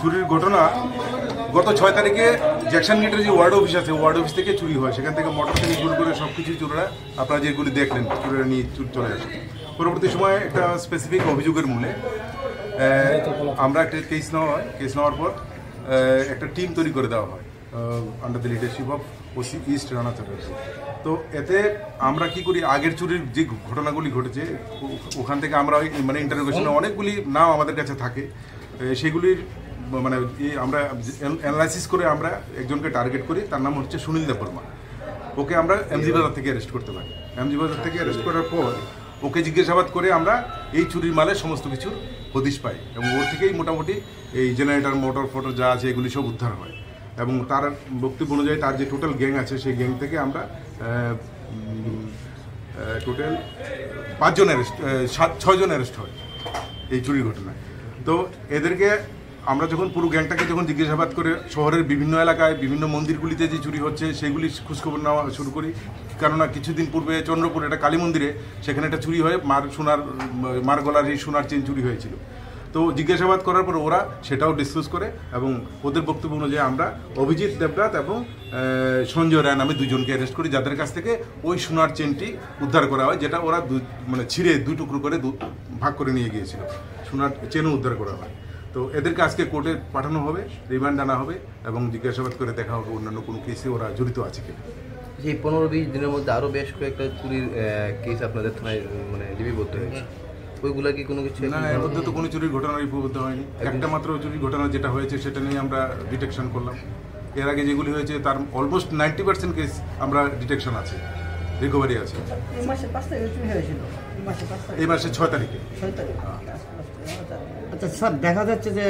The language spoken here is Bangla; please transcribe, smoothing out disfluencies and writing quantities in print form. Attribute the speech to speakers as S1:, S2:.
S1: চুরির ঘটনা গত 6 তারিখে জ্যাকসন গেটের যে ওয়ার্ড অফিস আছে, ওয়ার্ড অফিস থেকে চুরি হয়। সেখান থেকে মোটর থেকে শুরু করে সব কিছু চোরেরা, আপনারা যেগুলি দেখলেন, চোরেরা নিয়ে চলে আসে। পরবর্তী সময়ে একটা স্পেসিফিক অভিযোগের মূলে আমরা একটা কেস নেওয়ার পর একটা টিম তৈরি করে দেওয়া হয় under the leadership of OC east Rana Chatterjee. তো এতে আমরা কি করি, আগের চুরির যে ঘটনাগুলি ঘটেছে ওখান থেকে আমরা মানে ইন্টারোগেশনে অনেকগুলি নাম আমাদের কাছে থাকে, সেগুলির মানে আমরা অ্যানালাইসিস করে আমরা একজনকে টার্গেট করি। তার নাম হচ্ছে সুনীল দেববর্মা। ওকে আমরা এমজি বাজার থেকে অ্যারেস্ট করতে পারি। এমজি বাজার থেকে অ্যারেস্ট করার পর ওকে জিজ্ঞাসাবাদ করে আমরা এই চুরির মালের সমস্ত কিছুর হদিশ পাই এবং ওর থেকেই মোটামুটি এই জেনারেটর, মোটর যা আছে এগুলি সব উদ্ধার হয়। এবং তার বক্তব্য অনুযায়ী তার যে টোটাল গ্যাং আছে সেই গ্যাং থেকে আমরা টোটাল 6 জন অ্যারেস্ট হয় এই চুরির ঘটনায়। তো এদেরকে আমরা যখন পুরো গ্যাংটাকে যখন জিজ্ঞাসাবাদ করে শহরের বিভিন্ন এলাকায় বিভিন্ন মন্দিরগুলিতে যে চুরি হচ্ছে সেগুলি খোঁজখবর নেওয়া শুরু করি। কেননা কিছুদিন পূর্বে চন্দ্রপুর একটা কালী মন্দিরে সেখানে একটা চুরি হয়ে মার গলার এই সোনার চেন চুরি হয়েছিল। তো জিজ্ঞাসাবাদ করার পর ওরা সেটাও ডিসকাস করে এবং ওদের বক্তব্য অনুযায়ী আমরা অভিজিৎ দেবনাথ এবং সঞ্জয় রায় নামে 2 জনকে অ্যারেস্ট করি, যাদের কাছ থেকে ওই সোনার চেনটি উদ্ধার করা হয়, যেটা ওরা মানে ছিঁড়ে 2 টুকরো করে ভাগ করে নিয়ে গিয়েছিল। সোনার চেনও উদ্ধার করা হয়। তো এদেরকে আজকে কোর্টে পাঠানো হবে, রিমান্ড আনা হবে এবং জিজ্ঞাসাবাদ করে দেখা হবে অন্যান্য কোনো কেসে ওরা জড়িত আছে কিনা।
S2: এই 15-20 দিনের মধ্যে আরও বেশ কয়েকটা চুরির কেস আপনাদের থানায় মানে লিপিবদ্ধ হয়েছে, ওইগুলা কি কোনো কিছু?
S1: না, এর মধ্যে তো কোনো চুরির ঘটনা লিপিবদ্ধ হয়নি। একটা মাত্র চুরির ঘটনা যেটা হয়েছে সেটা নিয়ে আমরা ডিটেকশন করলাম। এর আগে যেগুলি হয়েছে তার অলমোস্ট 90% কেস আমরা ডিটেকশন আছে, রিকভারি আছে। এই মাসে 6 তারিখে।
S3: আচ্ছা স্যার, দেখা যাচ্ছে যে